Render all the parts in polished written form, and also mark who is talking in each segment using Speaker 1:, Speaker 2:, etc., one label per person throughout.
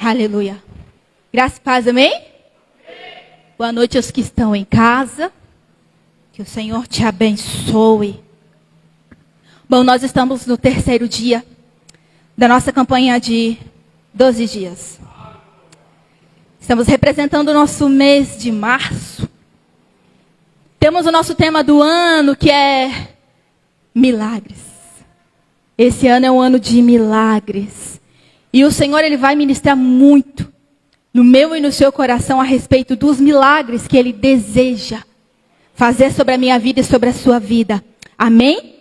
Speaker 1: Aleluia. Graça e paz, amém? Boa noite aos que estão em casa. Que o Senhor te abençoe. Bom, nós estamos no terceiro dia da nossa campanha de 12 dias. Estamos representando o nosso mês de março. Temos o nosso tema do ano, que é milagres. Esse ano é um ano de milagres. E o Senhor, Ele vai ministrar muito no meu e no seu coração a respeito dos milagres que Ele deseja fazer sobre a minha vida e sobre a sua vida. Amém?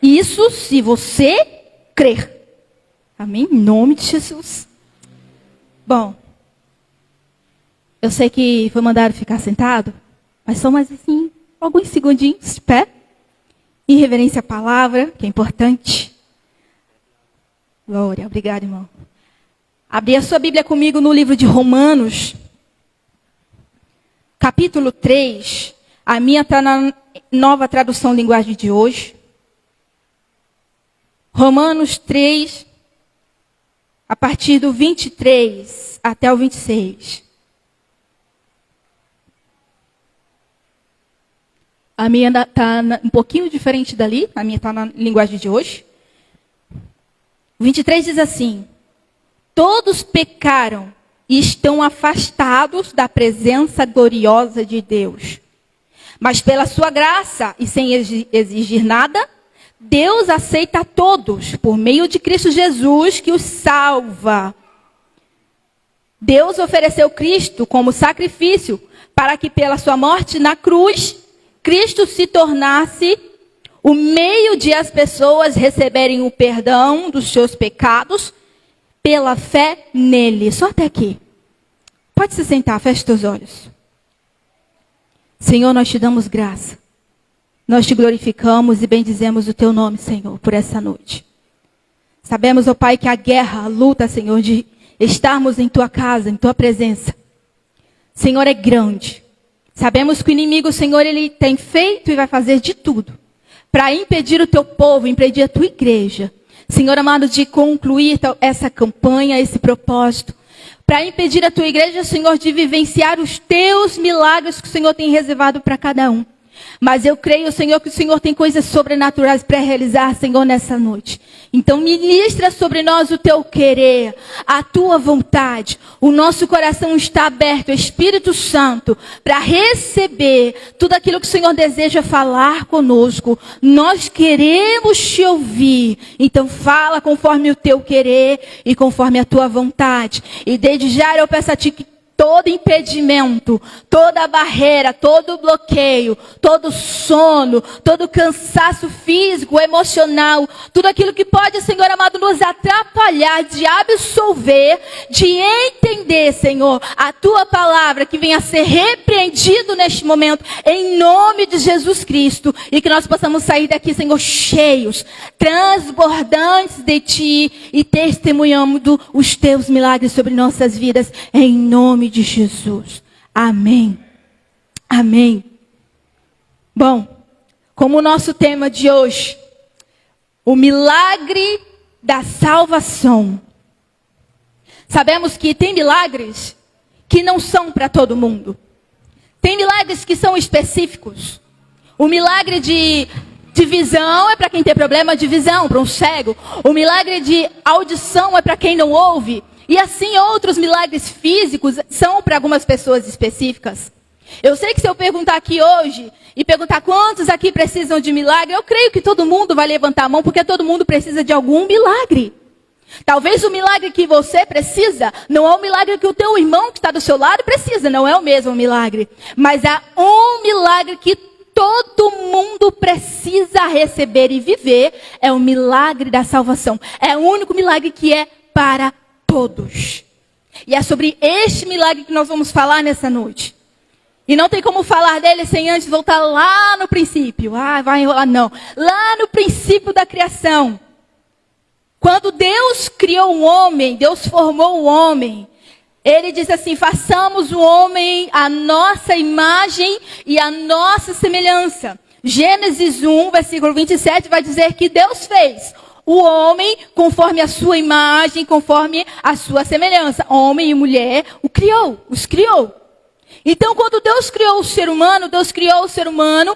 Speaker 1: Isso se você crer. Amém? Em nome de Jesus. Bom, eu sei que foi mandado ficar sentado, mas só mais assim, alguns segundinhos de pé. Em reverência à palavra, que é importante. Glória, obrigado, irmão. Abri a sua Bíblia comigo no livro de Romanos, capítulo 3. A minha está na nova tradução linguagem de hoje. Romanos 3, a partir do 23 até o 26. A minha está um pouquinho diferente dali, a minha está na linguagem de hoje. O 23 diz assim: todos pecaram e estão afastados da presença gloriosa de Deus. Mas pela sua graça e sem exigir nada, Deus aceita a todos por meio de Cristo Jesus que os salva. Deus ofereceu Cristo como sacrifício para que pela sua morte na cruz, Cristo se tornasse o meio de as pessoas receberem o perdão dos seus pecados pela fé nele. Só até aqui. Pode se sentar, feche seus olhos. Senhor, nós te damos graça. Nós te glorificamos e bendizemos o teu nome, Senhor, por essa noite. Sabemos, ó Pai, que a guerra, a luta, Senhor, de estarmos em tua casa, em tua presença, Senhor, é grande. Sabemos que o inimigo, Senhor, ele tem feito e vai fazer de tudo para impedir o teu povo, impedir a tua igreja, Senhor amado, de concluir essa campanha, esse propósito, para impedir a tua igreja, Senhor, de vivenciar os teus milagres que o Senhor tem reservado para cada um. Mas eu creio, Senhor, que o Senhor tem coisas sobrenaturais para realizar, Senhor, nessa noite. Então ministra sobre nós o teu querer, a tua vontade. O nosso coração está aberto, Espírito Santo, para receber tudo aquilo que o Senhor deseja falar conosco. Nós queremos te ouvir. Então fala conforme o teu querer e conforme a tua vontade. E desde já eu peço a ti que todo impedimento, toda barreira, todo bloqueio, todo sono, todo cansaço físico, emocional, tudo aquilo que pode, Senhor amado, nos atrapalhar de absolver, de entender, Senhor, a tua palavra, que venha a ser repreendido neste momento, em nome de Jesus Cristo, e que nós possamos sair daqui, Senhor, cheios, transbordantes de ti e testemunhando os teus milagres sobre nossas vidas, em nome de Jesus. Amém. Amém. Bom, como o nosso tema de hoje, o milagre da salvação. Sabemos que tem milagres que não são para todo mundo. Tem milagres que são específicos. O milagre de visão é para quem tem problema de visão, para um cego. O milagre de audição é para quem não ouve. E assim outros milagres físicos são para algumas pessoas específicas. Eu sei que se eu perguntar aqui hoje e perguntar quantos aqui precisam de milagre, eu creio que todo mundo vai levantar a mão, porque todo mundo precisa de algum milagre. Talvez o milagre que você precisa não é o milagre que o teu irmão que está do seu lado precisa, não é o mesmo milagre. Mas há um milagre que todo mundo precisa receber e viver, é o milagre da salvação. É o único milagre que é para todos. E é sobre este milagre que nós vamos falar nessa noite. E não tem como falar dele sem antes voltar lá no princípio. Vai enrolar, não. Lá no princípio da criação. Quando Deus criou o homem, Deus formou o homem, Ele diz assim: façamos o homem à nossa imagem e à nossa semelhança. Gênesis 1, versículo 27 vai dizer que Deus fez o homem conforme a sua imagem, conforme a sua semelhança. Homem e mulher os criou. Então, quando Deus criou o ser humano, Deus criou o ser humano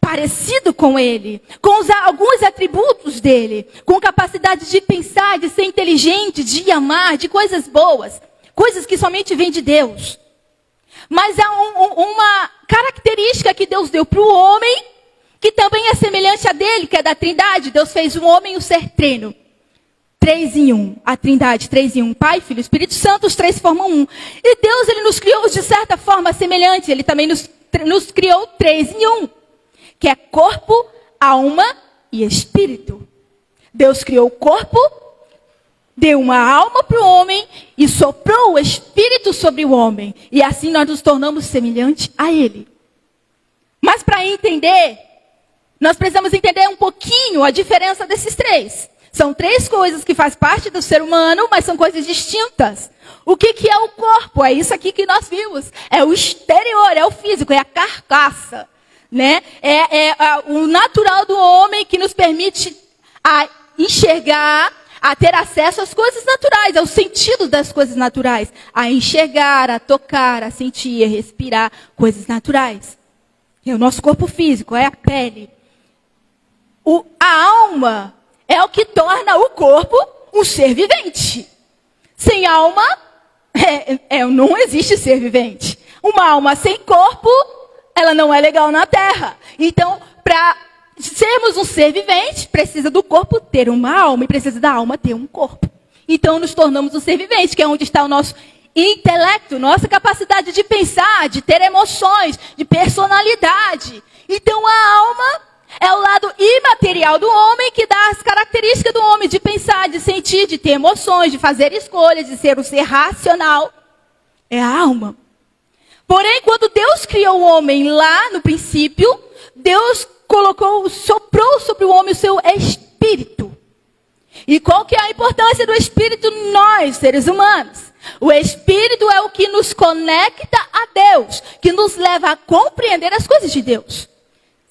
Speaker 1: parecido com ele, com alguns atributos dele, com capacidade de pensar, de ser inteligente, de amar, de coisas boas, coisas que somente vêm de Deus. Mas há uma característica que Deus deu para o homem, que também é semelhante a dele, que é da Trindade. Deus fez o homem e o ser trino. 3 em 1. A Trindade, 3 em 1. Pai, Filho e Espírito Santo, os 3 formam 1. E Deus, ele nos criou de certa forma semelhante. Ele também nos criou 3 em 1. Que é corpo, alma e espírito. Deus criou o corpo, deu uma alma para o homem e soprou o espírito sobre o homem. E assim nós nos tornamos semelhantes a ele. Mas para entender, nós precisamos entender um pouquinho a diferença desses 3. São 3 coisas que fazem parte do ser humano, mas são coisas distintas. O que é o corpo? É isso aqui que nós vimos. É o exterior, é o físico, é a carcaça. Né? O natural do homem que nos permite a enxergar, a ter acesso às coisas naturais, aos sentidos das coisas naturais. A enxergar, a tocar, a sentir, a respirar, coisas naturais. É o nosso corpo físico, é a pele. A alma é o que torna o corpo um ser vivente. Sem alma, não existe ser vivente. Uma alma sem corpo, ela não é legal na terra. Então, para sermos um ser vivente, precisa do corpo ter uma alma e precisa da alma ter um corpo. Então, nos tornamos um ser vivente, que é onde está o nosso intelecto, nossa capacidade de pensar, de ter emoções, de personalidade. Então, a alma é o lado imaterial do homem que dá as características do homem de pensar, de sentir, de ter emoções, de fazer escolhas, de ser um ser racional. É a alma. Porém, quando Deus criou o homem lá no princípio, Deus soprou sobre o homem o seu espírito. E qual que é a importância do espírito nós, seres humanos? O espírito é o que nos conecta a Deus, que nos leva a compreender as coisas de Deus.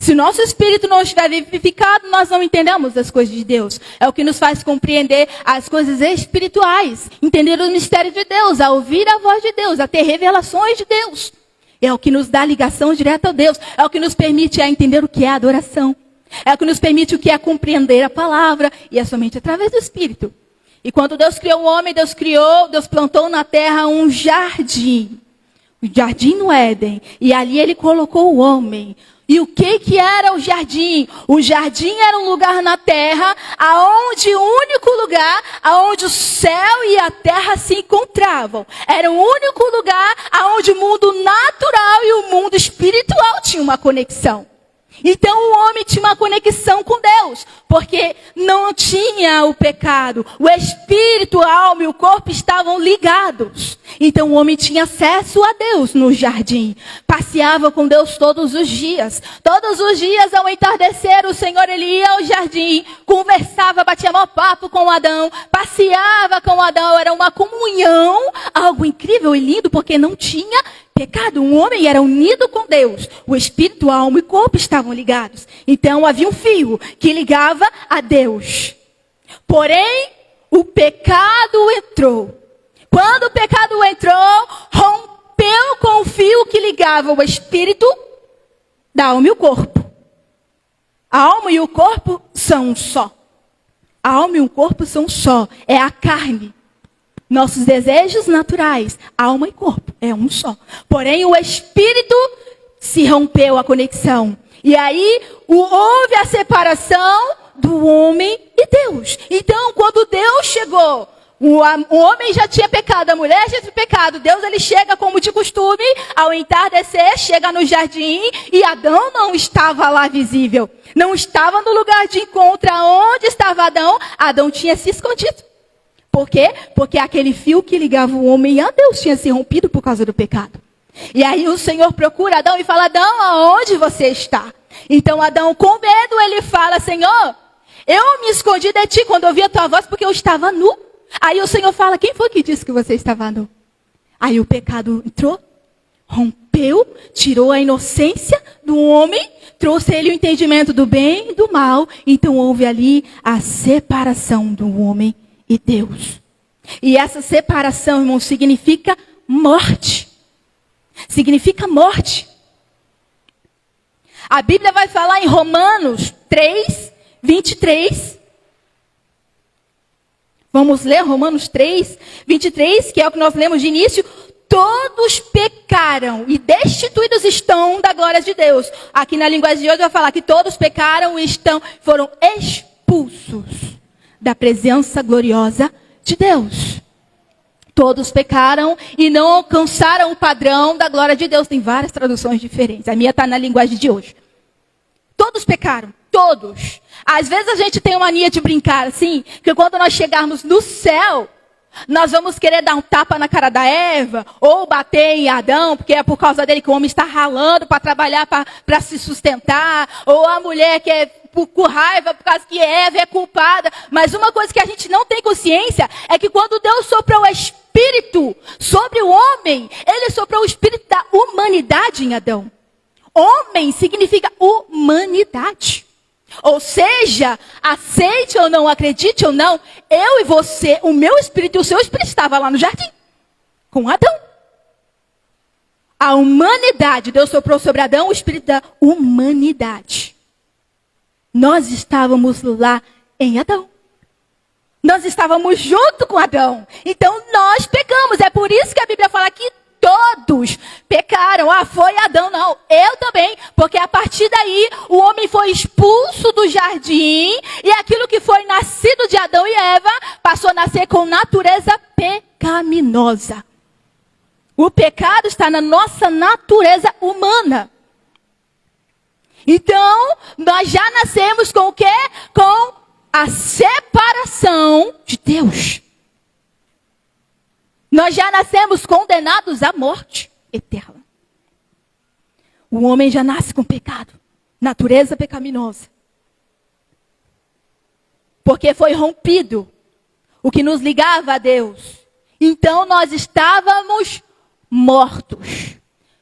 Speaker 1: Se nosso espírito não estiver vivificado, nós não entendemos as coisas de Deus. É o que nos faz compreender as coisas espirituais, entender o mistério de Deus, a ouvir a voz de Deus, a ter revelações de Deus. É o que nos dá ligação direta a Deus. É o que nos permite entender o que é adoração. É o que nos permite o que é compreender a palavra. E é somente através do Espírito. E quando Deus criou o homem, Deus plantou na terra um jardim. Um jardim no Éden. E ali ele colocou o homem. E o que era o jardim? O jardim era um lugar na terra, o único lugar aonde o céu e a terra se encontravam. Era o único lugar aonde o mundo natural e o mundo espiritual tinham uma conexão. Então o homem tinha uma conexão com Deus, porque não tinha o pecado. O espírito, a alma e o corpo estavam ligados. Então o homem tinha acesso a Deus no jardim. Passeava com Deus todos os dias. Todos os dias, ao entardecer, o Senhor ele ia ao jardim, conversava, batia maior papo com Adão, passeava com Adão. Era uma comunhão, algo incrível e lindo, porque não tinha pecado. Um homem era unido com Deus. O espírito, a alma e o corpo estavam ligados. Então havia um fio que ligava a Deus. Porém, o pecado entrou. Quando o pecado entrou, rompeu com o fio que ligava o espírito da alma e o corpo. A alma e o corpo são um só. A alma e o corpo são um só. É a carne. Nossos desejos naturais, alma e corpo, é um só. Porém, o espírito se rompeu a conexão. E aí, houve a separação do homem e Deus. Então, quando Deus chegou, o homem já tinha pecado, a mulher já tinha pecado. Deus, ele chega como de costume, ao entardecer, chega no jardim, e Adão não estava lá visível. Não estava no lugar de encontro. Onde estava Adão? Adão tinha se escondido. Por quê? Porque aquele fio que ligava o homem a Deus tinha se rompido por causa do pecado. E aí o Senhor procura Adão e fala: Adão, aonde você está? Então Adão, com medo, ele fala: Senhor, eu me escondi de ti quando ouvi a tua voz porque eu estava nu. Aí o Senhor fala: quem foi que disse que você estava nu? Aí o pecado entrou, rompeu corrompeu, tirou a inocência do homem, trouxe ele o entendimento do bem e do mal. Então houve ali a separação do homem e Deus. E essa separação, irmão, significa morte. Significa morte. A Bíblia vai falar em Romanos 3, 23. Vamos ler Romanos 3, 23, que é o que nós lemos de início. Todos pecaram e destituídos estão da glória de Deus. Aqui na linguagem de hoje vai falar que todos pecaram e foram expulsos da presença gloriosa de Deus. Todos pecaram e não alcançaram o padrão da glória de Deus. Tem várias traduções diferentes. A minha está na linguagem de hoje. Todos pecaram. Todos. Às vezes a gente tem uma mania de brincar assim, que quando nós chegarmos no céu, nós vamos querer dar um tapa na cara da Eva, ou bater em Adão, porque é por causa dele que o homem está ralando para trabalhar, para se sustentar, ou a mulher que é com raiva por causa que Eva é culpada. Mas uma coisa que a gente não tem consciência é que quando Deus soprou o Espírito sobre o homem, Ele soprou o Espírito da humanidade em Adão. Homem significa humanidade. Ou seja, aceite ou não, acredite ou não, eu e você, o meu espírito e o seu espírito estava lá no jardim, com Adão. A humanidade, Deus soprou sobre Adão o espírito da humanidade. Nós estávamos lá em Adão. Nós estávamos junto com Adão. Então nós pecamos. É por isso que a Bíblia fala que todos pecaram. Ah, foi Adão, não. Eu também. Porque a partir daí, o homem foi expulso do jardim. E aquilo que foi nascido de Adão e Eva, passou a nascer com natureza pecaminosa. O pecado está na nossa natureza humana. Então, nós já nascemos com o quê? Com a separação de Deus. Nós já nascemos condenados à morte eterna. O homem já nasce com pecado, natureza pecaminosa. Porque foi rompido o que nos ligava a Deus. Então nós estávamos mortos.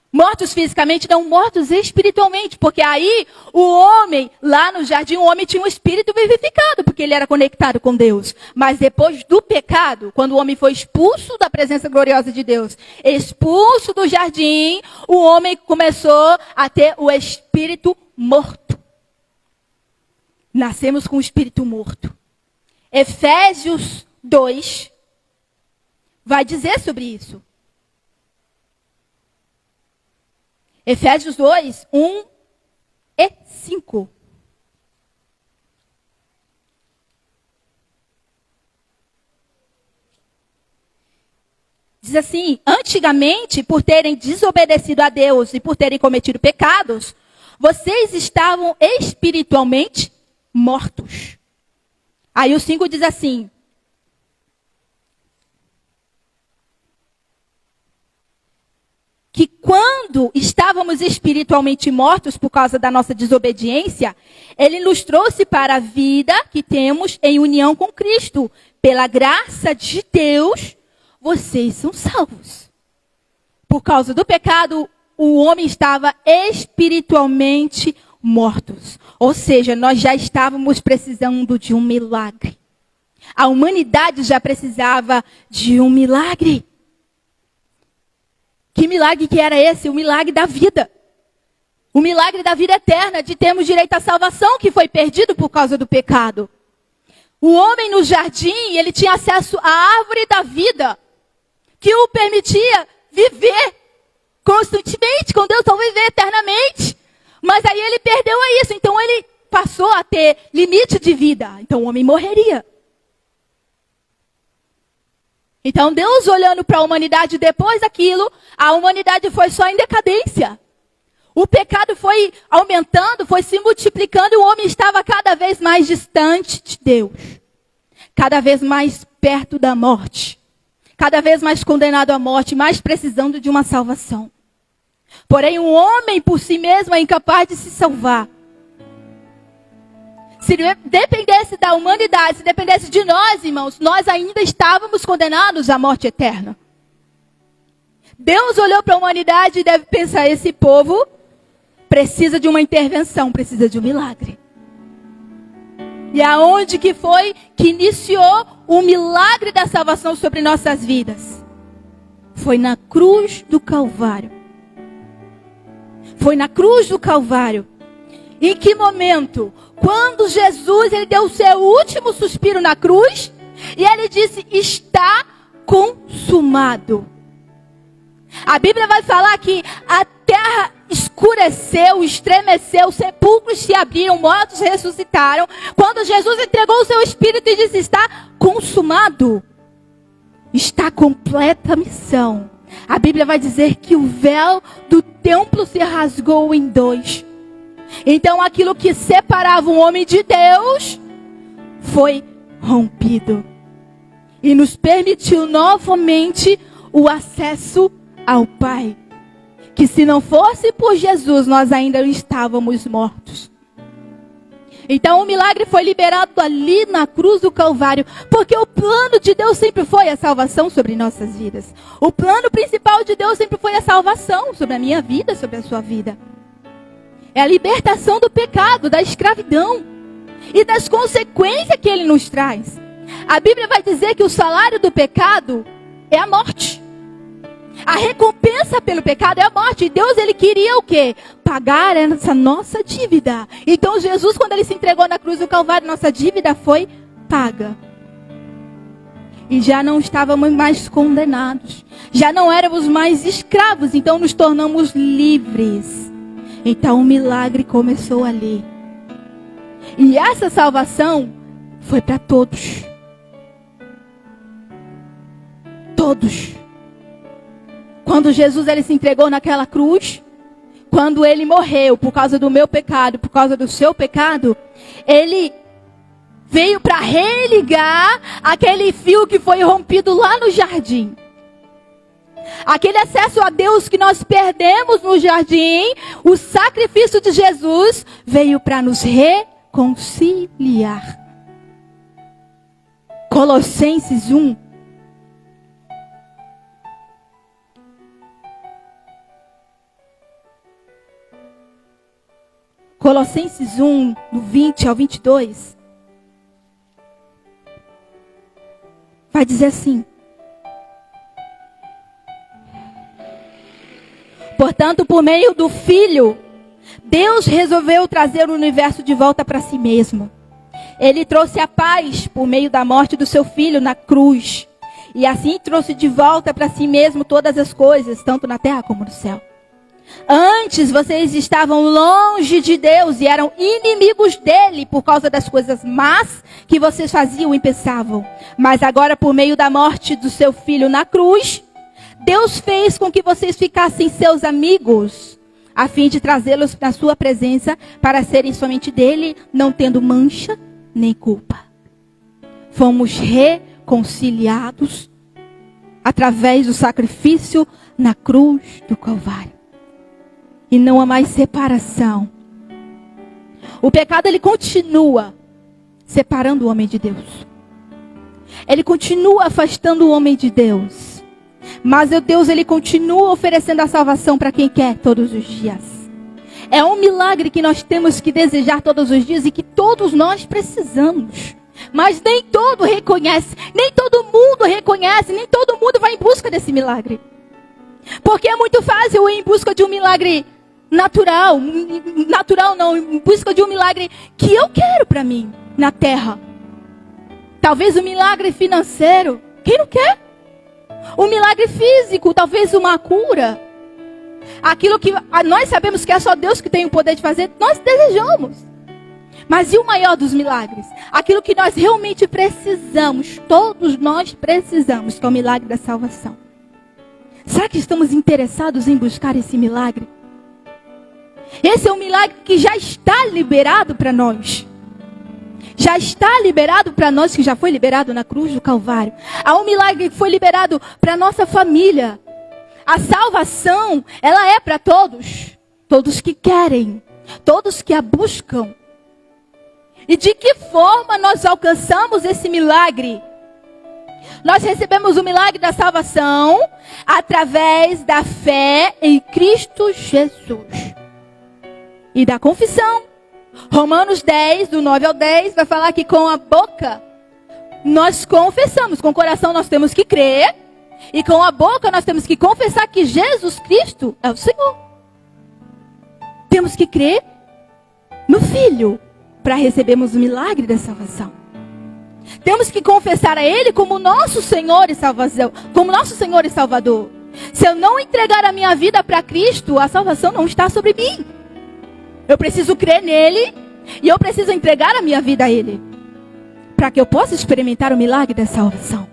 Speaker 1: Mortos fisicamente, não mortos espiritualmente. Porque aí o homem, lá no jardim, o homem tinha um espírito vivificado, porque ele era conectado com Deus. Mas depois do pecado, quando o homem foi expulso da presença gloriosa de Deus, expulso do jardim, o homem começou a ter o espírito morto. Nascemos com o espírito morto. Efésios 2 vai dizer sobre isso. Efésios 2, 1 e 5. Diz assim: antigamente, por terem desobedecido a Deus e por terem cometido pecados, vocês estavam espiritualmente mortos. Aí o 5 diz assim: que quando estávamos espiritualmente mortos por causa da nossa desobediência, Ele nos trouxe para a vida que temos em união com Cristo. Pela graça de Deus, vocês são salvos. Por causa do pecado, o homem estava espiritualmente mortos. Ou seja, nós já estávamos precisando de um milagre. A humanidade já precisava de um milagre. Que milagre que era esse? O milagre da vida. O milagre da vida eterna, de termos direito à salvação, que foi perdido por causa do pecado. O homem no jardim, ele tinha acesso à árvore da vida, que o permitia viver constantemente com Deus, ou viver eternamente. Mas aí ele perdeu isso, então ele passou a ter limite de vida. Então o homem morreria. Então Deus, olhando para a humanidade depois daquilo, a humanidade foi só em decadência. O pecado foi aumentando, foi se multiplicando e o homem estava cada vez mais distante de Deus. Cada vez mais perto da morte. Cada vez mais condenado à morte, mais precisando de uma salvação. Porém, o homem por si mesmo é incapaz de se salvar. Se dependesse da humanidade, se dependesse de nós, irmãos, nós ainda estávamos condenados à morte eterna. Deus olhou para a humanidade e deve pensar, esse povo precisa de uma intervenção, precisa de um milagre. E aonde que foi que iniciou o milagre da salvação sobre nossas vidas? Foi na cruz do Calvário. Foi na cruz do Calvário. Em que momento? Quando Jesus, ele deu o seu último suspiro na cruz, e ele disse, está consumado. A Bíblia vai falar que a terra escureceu, estremeceu, sepulcros se abriram, mortos ressuscitaram. Quando Jesus entregou o seu Espírito e disse, está consumado. Está completa a missão. A Bíblia vai dizer que o véu do templo se rasgou em dois. Então aquilo que separava o homem de Deus foi rompido. E nos permitiu novamente o acesso ao Pai. Que se não fosse por Jesus, nós ainda estávamos mortos. Então o milagre foi liberado ali na cruz do Calvário. Porque o plano de Deus sempre foi a salvação sobre nossas vidas. O plano principal de Deus sempre foi a salvação sobre a minha vida, sobre a sua vida. É a libertação do pecado, da escravidão e das consequências que ele nos traz. A Bíblia vai dizer que o salário do pecado é a morte. A recompensa pelo pecado é a morte. E Deus, ele queria o quê? Pagar essa nossa dívida. Então Jesus, quando ele se entregou na cruz do Calvário, nossa dívida foi paga. E já não estávamos mais condenados. Já não éramos mais escravos. Então nos tornamos livres. Então o milagre começou ali. E essa salvação foi para todos. Todos. Quando Jesus, ele se entregou naquela cruz, quando ele morreu por causa do meu pecado, por causa do seu pecado, ele veio para religar aquele fio que foi rompido lá no jardim. Aquele acesso a Deus que nós perdemos no jardim, o sacrifício de Jesus veio para nos reconciliar. Colossenses 1. Colossenses 1, do 20 ao 22. Vai dizer assim. Portanto, por meio do Filho, Deus resolveu trazer o universo de volta para si mesmo. Ele trouxe a paz por meio da morte do seu Filho na cruz. E assim trouxe de volta para si mesmo todas as coisas, tanto na terra como no céu. Antes vocês estavam longe de Deus e eram inimigos dele por causa das coisas más que vocês faziam e pensavam. Mas agora, por meio da morte do seu Filho na cruz, Deus fez com que vocês ficassem seus amigos, a fim de trazê-los na sua presença para serem somente dele, não tendo mancha nem culpa. Fomos reconciliados através do sacrifício na cruz do Calvário. E não há mais separação. O pecado, ele continua separando o homem de Deus. Ele continua afastando o homem de Deus. Mas o Deus, ele continua oferecendo a salvação para quem quer todos os dias. É um milagre que nós temos que desejar todos os dias e que todos nós precisamos. Mas nem todo reconhece, nem todo mundo reconhece, nem todo mundo vai em busca desse milagre. Porque é muito fácil ir em busca de um milagre natural não, em busca de um milagre que eu quero para mim, na terra. Talvez um milagre financeiro, quem não quer? Um milagre físico, talvez uma cura. Aquilo que nós sabemos que é só Deus que tem o poder de fazer, nós desejamos. Mas e o maior dos milagres? Aquilo que nós realmente precisamos, todos nós precisamos, que é o milagre da salvação. Será que estamos interessados em buscar esse milagre? Esse é um milagre que já está liberado para nós. Já está liberado para nós, que já foi liberado na cruz do Calvário. Há um milagre que foi liberado para a nossa família. A salvação, ela é para todos. Todos que querem. Todos que a buscam. E de que forma nós alcançamos esse milagre? Nós recebemos o milagre da salvação através da fé em Cristo Jesus e da confissão. Romanos 10, do 9 ao 10, vai falar que com a boca nós confessamos, com o coração nós temos que crer, e com a boca nós temos que confessar que Jesus Cristo é o Senhor. Temos que crer no Filho para recebermos o milagre da salvação. Temos que confessar a Ele como nosso Senhor e Salvador, como nosso Senhor e Salvador. Se eu não entregar a minha vida para Cristo, a salvação não está sobre mim. Eu preciso crer nele e eu preciso entregar a minha vida a Ele, para que eu possa experimentar o milagre da salvação.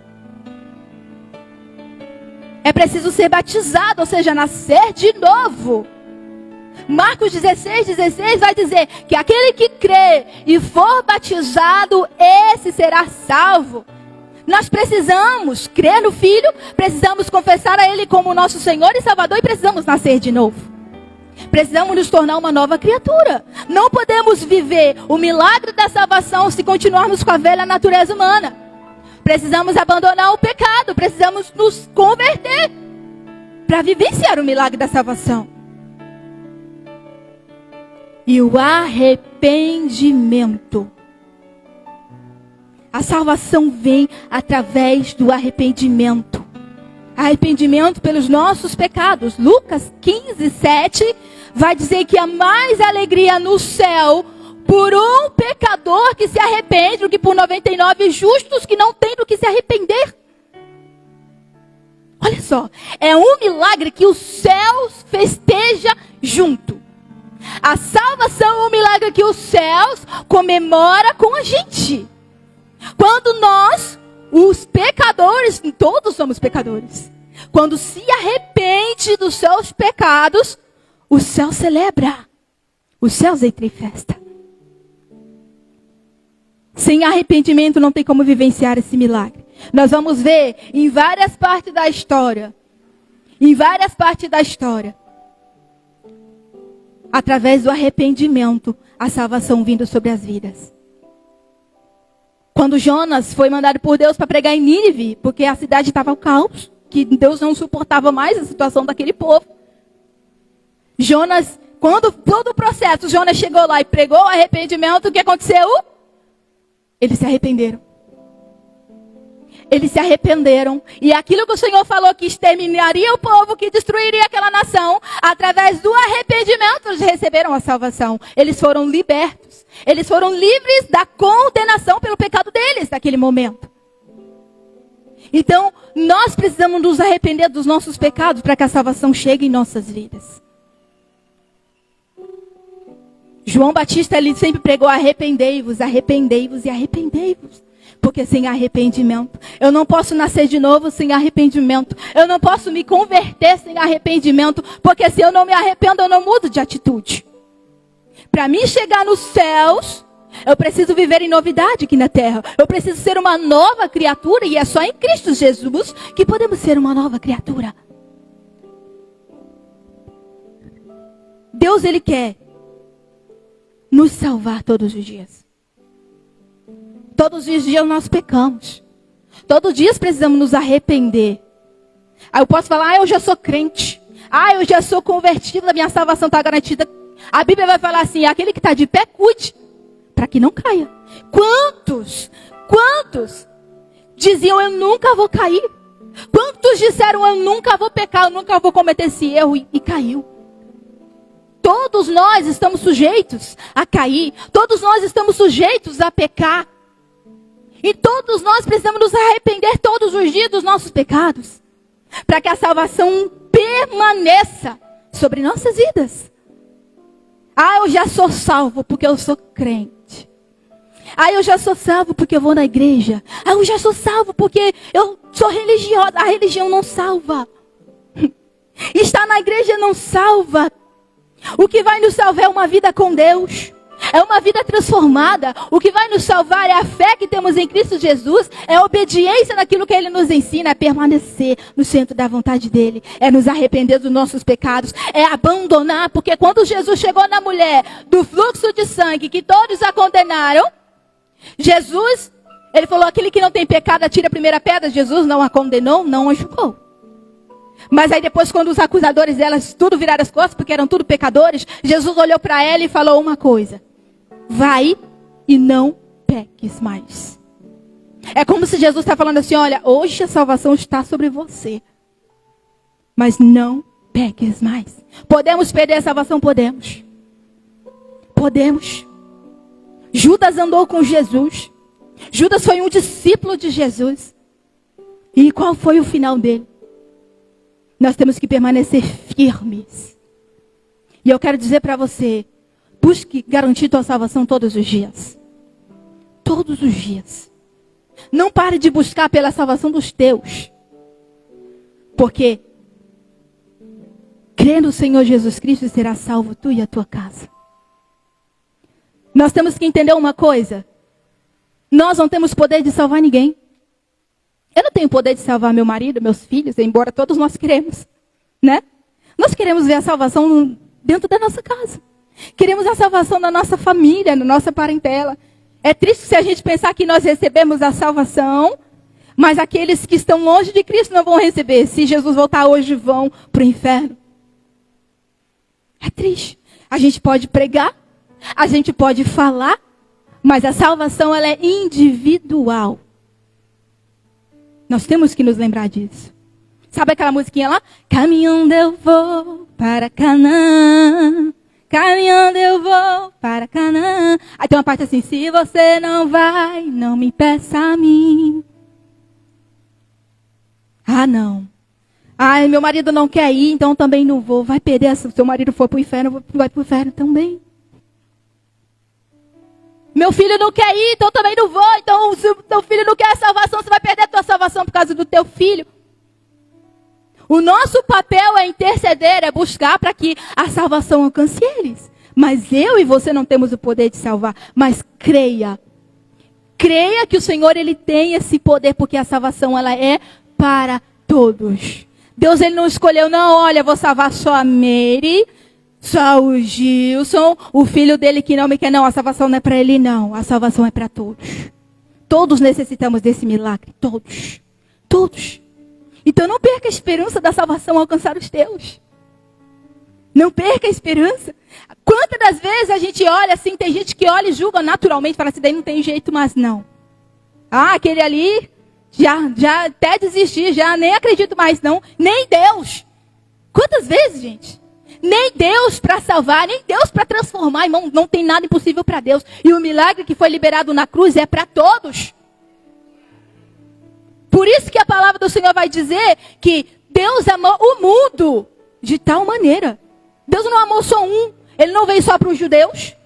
Speaker 1: É preciso ser batizado, ou seja, nascer de novo. Marcos 16 vai dizer que aquele que crê e for batizado, esse será salvo. Nós precisamos crer no Filho, precisamos confessar a Ele como nosso Senhor e Salvador e precisamos nascer de novo. Precisamos nos tornar uma nova criatura. Não podemos viver o milagre da salvação se continuarmos com a velha natureza humana. Precisamos abandonar o pecado, precisamos nos converter para vivenciar o milagre da salvação. E o arrependimento. A salvação vem através do arrependimento. Arrependimento pelos nossos pecados. Lucas 15, 7 vai dizer que há mais alegria no céu por um pecador que se arrepende do que por 99 justos que não têm do que se arrepender. Olha só, é um milagre que os céus festeja junto. A salvação é um milagre que os céus comemora com a gente. Quando nós, os pecadores, todos somos pecadores, quando se arrepende dos seus pecados, o céu celebra. Os céus entram em festa. Sem arrependimento não tem como vivenciar esse milagre. Nós vamos ver em várias partes da história. Através do arrependimento, a salvação vindo sobre as vidas. Quando Jonas foi mandado por Deus para pregar em Nínive, porque a cidade estava ao caos, que Deus não suportava mais a situação daquele povo. Jonas, quando todo o processo, Jonas chegou lá e pregou o arrependimento, o que aconteceu? Eles se arrependeram. Eles se arrependeram. E aquilo que o Senhor falou que exterminaria o povo, que destruiria aquela nação, através do arrependimento eles receberam a salvação. Eles foram libertos. Eles foram livres da condenação pelo pecado deles naquele momento. Então, nós precisamos nos arrepender dos nossos pecados para que a salvação chegue em nossas vidas. João Batista, ele sempre pregou: arrependei-vos, arrependei-vos e arrependei-vos. Porque sem arrependimento, eu não posso nascer de novo sem arrependimento. Eu não posso me converter sem arrependimento. Porque se eu não me arrependo, eu não mudo de atitude. Para mim chegar nos céus, eu preciso viver em novidade aqui na terra. Eu preciso ser uma nova criatura. E é só em Cristo Jesus que podemos ser uma nova criatura. Deus, Ele quer nos salvar todos os dias. Todos os dias nós pecamos. Todos os dias precisamos nos arrepender. Aí eu posso falar: eu já sou crente. Eu já sou convertido, a minha salvação está garantida. A Bíblia vai falar assim: aquele que está de pé, cuide, para que não caia. Quantos diziam: eu nunca vou cair? Quantos disseram: eu nunca vou pecar, eu nunca vou cometer esse erro, e caiu? Todos nós estamos sujeitos a cair. Todos nós estamos sujeitos a pecar. E todos nós precisamos nos arrepender todos os dias dos nossos pecados, para que a salvação permaneça sobre nossas vidas. Eu já sou salvo porque eu sou crente. Eu já sou salvo porque eu vou na igreja. Eu já sou salvo porque eu sou religiosa. A religião não salva. Estar na igreja não salva. O que vai nos salvar é uma vida com Deus. É uma vida transformada. O que vai nos salvar é a fé que temos em Cristo Jesus. É a obediência naquilo que Ele nos ensina. É permanecer no centro da vontade dEle. É nos arrepender dos nossos pecados. É abandonar. Porque quando Jesus chegou na mulher do fluxo de sangue, que todos a condenaram, Jesus Ele falou, aquele que não tem pecado, atira a primeira pedra. Jesus não a condenou, não a julgou. Mas aí depois, quando os acusadores delas tudo viraram as costas, porque eram tudo pecadores, Jesus olhou para ela e falou uma coisa: vai e não peques mais. É como se Jesus está falando assim, olha, hoje a salvação está sobre você, mas não peques mais. Podemos perder a salvação? Podemos. Podemos. Judas andou com Jesus. Judas foi um discípulo de Jesus. E qual foi o final dele? Nós temos que permanecer firmes. E eu quero dizer para você, busque garantir tua salvação todos os dias. Todos os dias. Não pare de buscar pela salvação dos teus. Porque crendo no Senhor Jesus Cristo, será salvo tu e a tua casa. Nós temos que entender uma coisa. Nós não temos poder de salvar ninguém. Eu não tenho poder de salvar meu marido, meus filhos, embora todos nós queremos, né? Nós queremos ver a salvação dentro da nossa casa. Queremos a salvação da nossa família, da nossa parentela. É triste se a gente pensar que nós recebemos a salvação, mas aqueles que estão longe de Cristo não vão receber. Se Jesus voltar hoje, vão para o inferno. É triste. A gente pode pregar, a gente pode falar, mas a salvação ela é individual. Nós temos que nos lembrar disso. Sabe aquela musiquinha lá? Caminhando eu vou para Canaã. Caminhando eu vou para Canaã. Aí tem uma parte assim, se você não vai, não me peça a mim. Ah, não. Ah, meu marido não quer ir, então também não vou. Vai perder, se seu marido for para o inferno, vai para o inferno também. Meu filho não quer ir, então também não vou. Então, se o teu filho não quer a salvação, você vai perder a tua salvação por causa do teu filho. O nosso papel é interceder, é buscar para que a salvação alcance eles. Mas eu e você não temos o poder de salvar. Mas creia. Creia que o Senhor ele tem esse poder, porque a salvação ela é para todos. Deus ele não escolheu, não, olha, vou salvar só a Mary, só o Gilson, o filho dele que não me quer. Não, a salvação não é para ele, não. A salvação é para todos. Todos necessitamos desse milagre. Todos. Todos. Então não perca a esperança da salvação alcançar os teus. Não perca a esperança. Quantas das vezes a gente olha assim, tem gente que olha e julga naturalmente, fala assim, daí não tem jeito, mas não. Ah, aquele ali, já até desisti, já nem acredito mais não. Nem Deus. Quantas vezes, gente? Nem Deus para salvar, nem Deus para transformar, irmão. Não tem nada impossível para Deus. E o milagre que foi liberado na cruz é para todos. Por isso que a palavra do Senhor vai dizer que Deus amou o mundo de tal maneira. Deus não amou só um. Ele não veio só para os judeus.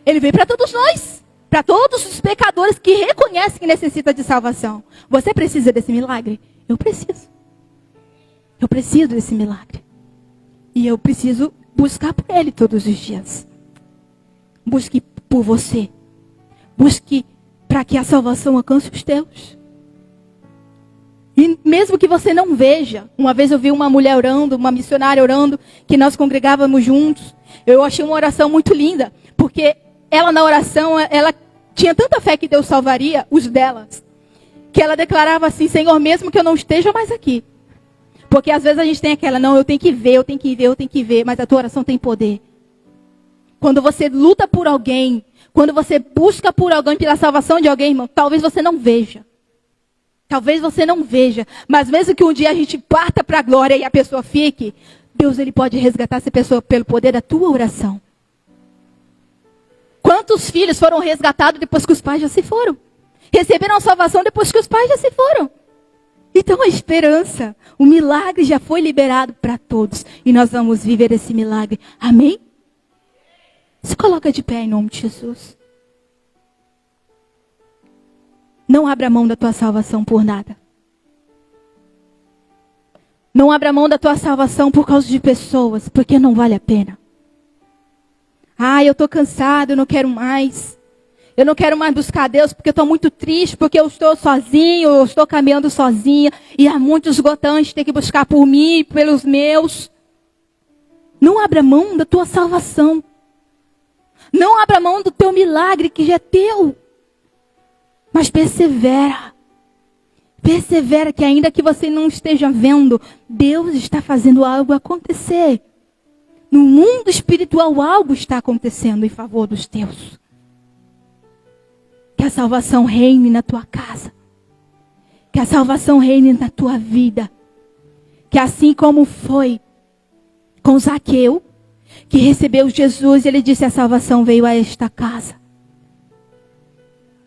Speaker 1: Ele veio para todos nós. Para todos os pecadores que reconhecem que necessitam de salvação. Você precisa desse milagre? Eu preciso. Eu preciso desse milagre. E eu preciso buscar por ele todos os dias. Busque por você. Busque para que a salvação alcance os teus. E mesmo que você não veja, uma vez eu vi uma mulher orando, uma missionária orando, que nós congregávamos juntos. Eu achei uma oração muito linda, porque ela na oração, ela tinha tanta fé que Deus salvaria os delas, que ela declarava assim, Senhor, mesmo que eu não esteja mais aqui. Porque às vezes a gente tem aquela, não, eu tenho que ver, eu tenho que ver, eu tenho que ver, mas a tua oração tem poder. Quando você luta por alguém, quando você busca por alguém, pela salvação de alguém, irmão, talvez você não veja. Talvez você não veja, mas mesmo que um dia a gente parta para a glória e a pessoa fique, Deus ele pode resgatar essa pessoa pelo poder da tua oração. Quantos filhos foram resgatados depois que os pais já se foram? Receberam a salvação depois que os pais já se foram. Então a esperança, o milagre já foi liberado para todos. E nós vamos viver esse milagre. Amém? Se coloca de pé em nome de Jesus. Não abra mão da tua salvação por nada. Não abra mão da tua salvação por causa de pessoas, porque não vale a pena. Ah, eu estou cansado, eu não quero mais. Eu não quero mais buscar a Deus porque eu estou muito triste, porque eu estou sozinho, eu estou caminhando sozinha. E há muitos esgotantes, tem que buscar por mim, pelos meus. Não abra mão da tua salvação. Não abra mão do teu milagre que já é teu. Mas persevera. Persevera que ainda que você não esteja vendo, Deus está fazendo algo acontecer. No mundo espiritual algo está acontecendo em favor dos teus. Que a salvação reine na tua casa. Que a salvação reine na tua vida. Que assim como foi com Zaqueu, que recebeu Jesus, ele disse: a salvação veio a esta casa.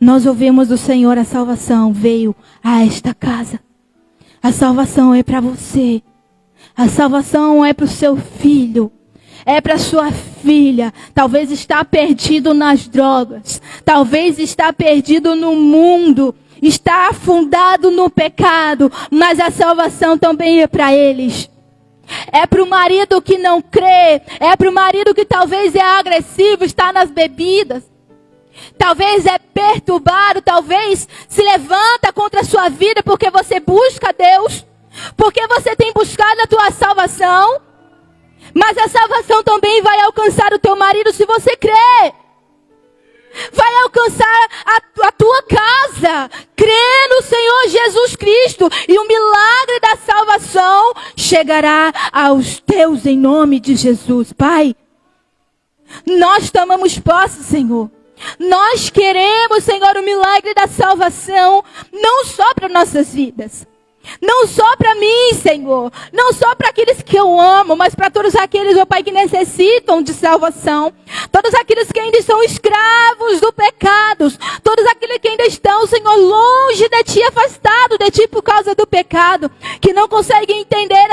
Speaker 1: Nós ouvimos do Senhor: a salvação veio a esta casa. A salvação é para você. A salvação é para o seu filho. É para sua filha. Talvez está perdido nas drogas. Talvez está perdido no mundo. Está afundado no pecado. Mas a salvação também é para eles. É para o marido que não crê. É para o marido que talvez é agressivo, está nas bebidas. Talvez é perturbado, talvez se levanta contra a sua vida porque você busca Deus. Porque você tem buscado a tua salvação. Mas a salvação também vai alcançar o teu marido se você crer. Vai alcançar a tua casa. Crê no Senhor Jesus Cristo. E o milagre da salvação chegará aos teus em nome de Jesus. Pai, nós tomamos posse, Senhor. Nós queremos, Senhor, o milagre da salvação. Não só para nossas vidas. Não só para mim, Senhor. Não só para aqueles que eu amo, mas para todos aqueles, ó Pai, que necessitam de salvação. Todos aqueles que ainda estão escravos do pecado. Todos aqueles que ainda estão, Senhor, longe de Ti, afastados de Ti por causa do pecado. Que não conseguem entender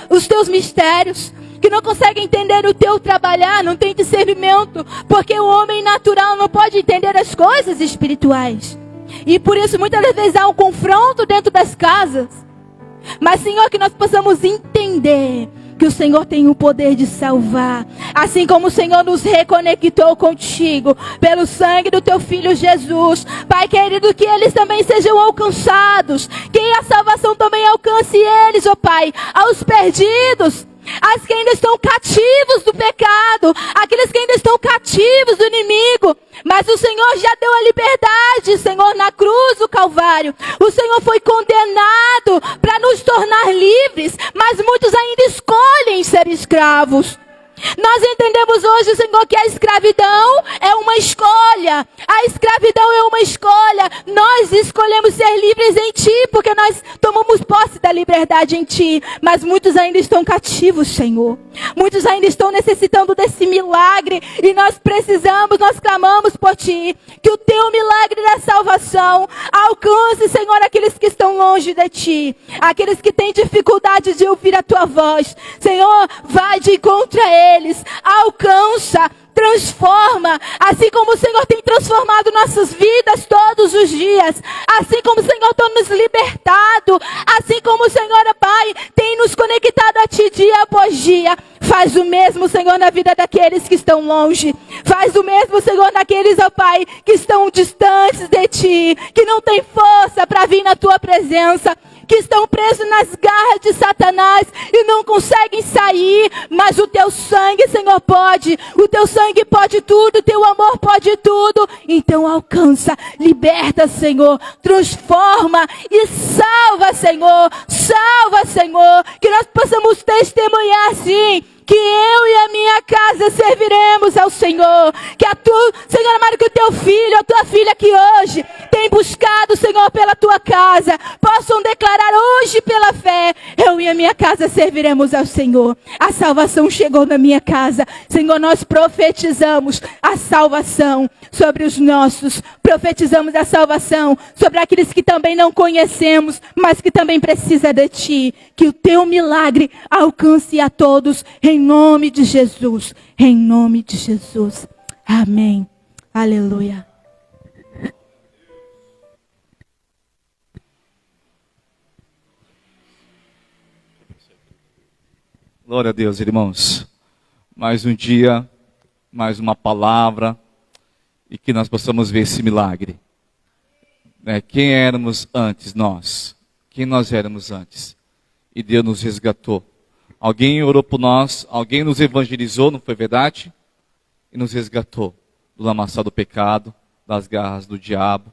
Speaker 1: os Teus mistérios. Que não conseguem entender o Teu trabalhar, não tem discernimento. Porque o homem natural não pode entender as coisas espirituais. E por isso muitas vezes há um confronto dentro das casas. Mas, Senhor, que nós possamos entender que o Senhor tem o poder de salvar. Assim como o Senhor nos reconectou contigo pelo sangue do Teu Filho Jesus. Pai querido, que eles também sejam alcançados. Que a salvação também alcance eles, ó Pai, aos perdidos. As que ainda estão cativos do pecado. Aqueles que ainda estão cativos do inimigo. Mas o Senhor já deu a liberdade, Senhor, na cruz do Calvário. O Senhor foi condenado para nos tornar livres. Mas muitos ainda escolhem ser escravos. Nós entendemos hoje, Senhor, que a escravidão é uma escolha. A escravidão é uma escolha. Nós escolhemos ser livres em Ti, porque nós tomamos posse da liberdade em Ti. Mas muitos ainda estão cativos, Senhor. Muitos ainda estão necessitando desse milagre. E nós precisamos, nós clamamos por Ti. Que o Teu milagre da salvação alcance, Senhor, aqueles que estão longe de Ti. Aqueles que têm dificuldade de ouvir a Tua voz. Senhor, vai de encontro a eles, alcança, transforma, assim como o Senhor tem transformado nossas vidas todos os dias, assim como o Senhor tem nos libertado, assim como o Senhor, Pai, tem nos conectado a Ti dia após dia. Faz o mesmo, Senhor, na vida daqueles que estão longe. Faz o mesmo, Senhor, naqueles, ó Pai, que estão distantes de Ti, que não têm força para vir na Tua presença, que estão presos nas garras de Satanás e não conseguem sair, mas o Teu sangue, Senhor, pode. O Teu sangue pode tudo, o Teu amor pode tudo. Então alcança, liberta, Senhor, transforma e salva, Senhor. Salva, Senhor, que nós possamos testemunhar, sim, que eu e a minha casa serviremos ao Senhor. Que Senhor amado, que o Teu filho, a Tua filha que hoje tem buscado, Senhor, pela Tua casa, possam declarar hoje pela fé: eu e a minha casa serviremos ao Senhor. A salvação chegou na minha casa. Senhor, nós profetizamos a salvação sobre os nossos. Profetizamos a salvação sobre aqueles que também não conhecemos, mas que também precisam de Ti. Que o Teu milagre alcance a todos, em nome de Jesus. Em nome de Jesus. Amém. Aleluia.
Speaker 2: Glória a Deus, irmãos. Mais um dia, mais uma palavra, e que nós possamos ver esse milagre. Quem éramos antes, nós? Quem nós éramos antes? E Deus nos resgatou. Alguém orou por nós, alguém nos evangelizou, não foi verdade? E nos resgatou do lamaçal do pecado, das garras do diabo,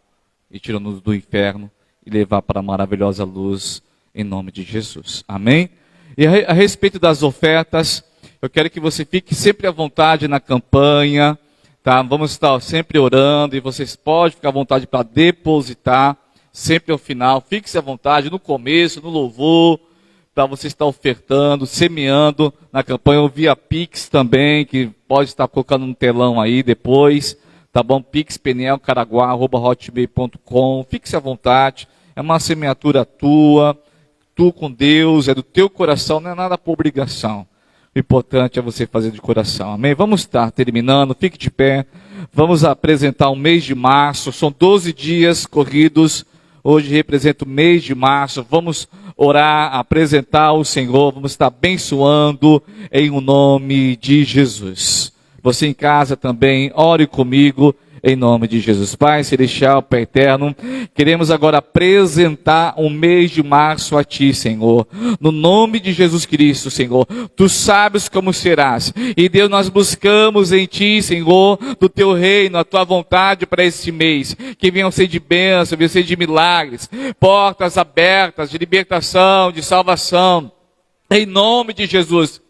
Speaker 2: e tirou-nos do inferno e levar para a maravilhosa luz, em nome de Jesus. Amém? E a respeito das ofertas, eu quero que você fique sempre à vontade na campanha, tá? Vamos estar sempre orando e vocês podem ficar à vontade para depositar sempre ao final. Fique-se à vontade no começo, no louvor, para você estar ofertando, semeando na campanha, via Pix também, que pode estar colocando no telão aí depois, tá bom? pixpenielcaraguá@hotmail.com. Fique-se à vontade, é uma semeatura tua, tu com Deus, é do teu coração, não é nada por obrigação. O importante é você fazer de coração, amém? Vamos estar terminando, fique de pé, vamos apresentar o mês de março, são 12 dias corridos, hoje representa o mês de março, vamos orar, apresentar ao Senhor, vamos estar abençoando em o nome de Jesus. Você em casa também, ore comigo, em nome de Jesus. Pai celestial, Pai eterno, queremos agora apresentar o mês de março a Ti, Senhor. No nome de Jesus Cristo, Senhor. Tu sabes como serás. E Deus, nós buscamos em Ti, Senhor, do Teu reino, a Tua vontade para este mês. Que venham ser de bênção, venham ser de milagres, portas abertas, de libertação, de salvação. Em nome de Jesus.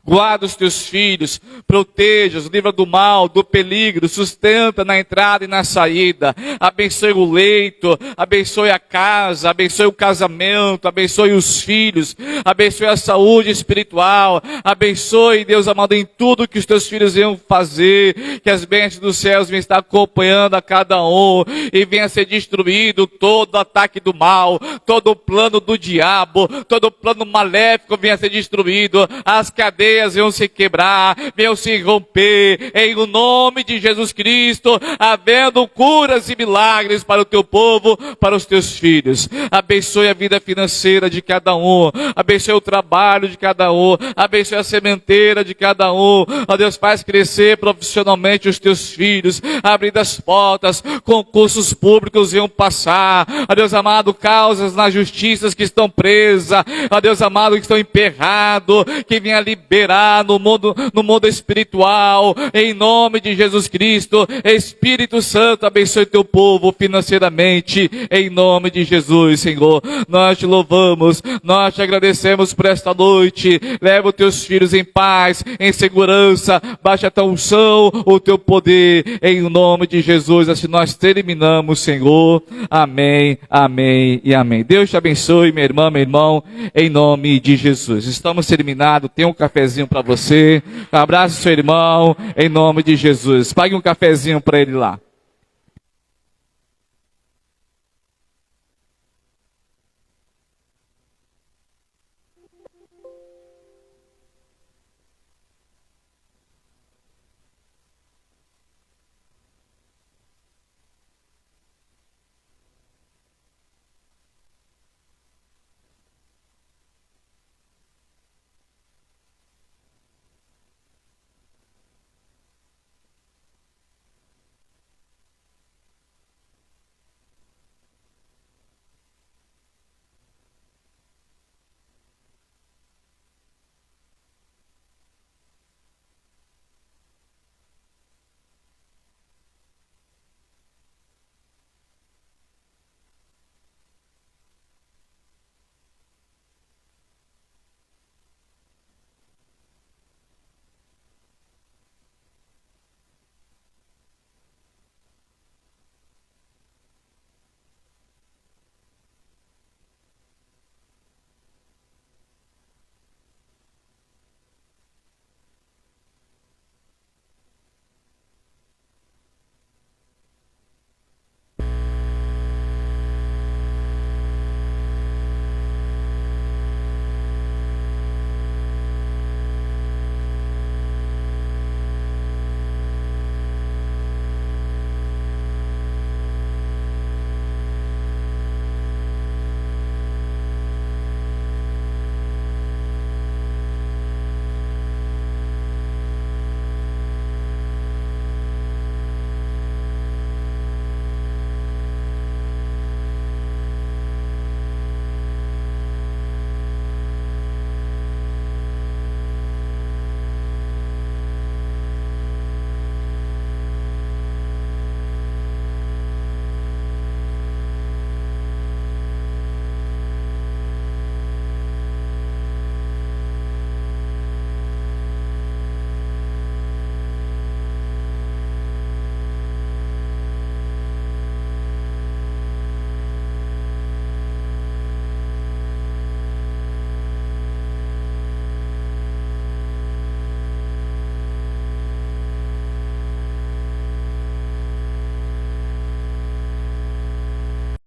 Speaker 2: Guarda os teus filhos, proteja-os, livra do mal, do peligro, sustenta na entrada e na saída, abençoe o leito, abençoe a casa, abençoe o casamento, abençoe os filhos, abençoe a saúde espiritual, abençoe, Deus amado, em tudo que os teus filhos venham fazer, que as bênçãos dos céus venham estar acompanhando a cada um, e venha ser destruído todo ataque do mal, todo o plano do diabo, todo o plano maléfico venha ser destruído, as cadeias venham se quebrar, venham se romper, em o nome de Jesus Cristo, havendo curas e milagres para o teu povo, para os teus filhos. Abençoe a vida financeira de cada um, abençoe o trabalho de cada um, abençoe a sementeira de cada um. Ó Deus, faz crescer profissionalmente os teus filhos, abrindo as portas, concursos públicos venham passar. Ó Deus amado, causas na justiça que estão presas, ó Deus amado, que estão emperrados, que venha liberar no mundo espiritual, em nome de Jesus Cristo. Espírito Santo, abençoe teu povo financeiramente, em nome de Jesus, Senhor. Nós te louvamos, nós te agradecemos por esta noite. Leva os teus filhos em paz, em segurança, baixa a tua unção, o teu poder, em nome de Jesus. Assim nós terminamos, Senhor. Amém, amém e amém. Deus te abençoe, minha irmã, meu irmão, em nome de Jesus. Estamos terminados, tem um cafezinho para você. Abraço seu irmão, em nome de Jesus. Pague um cafezinho para ele lá.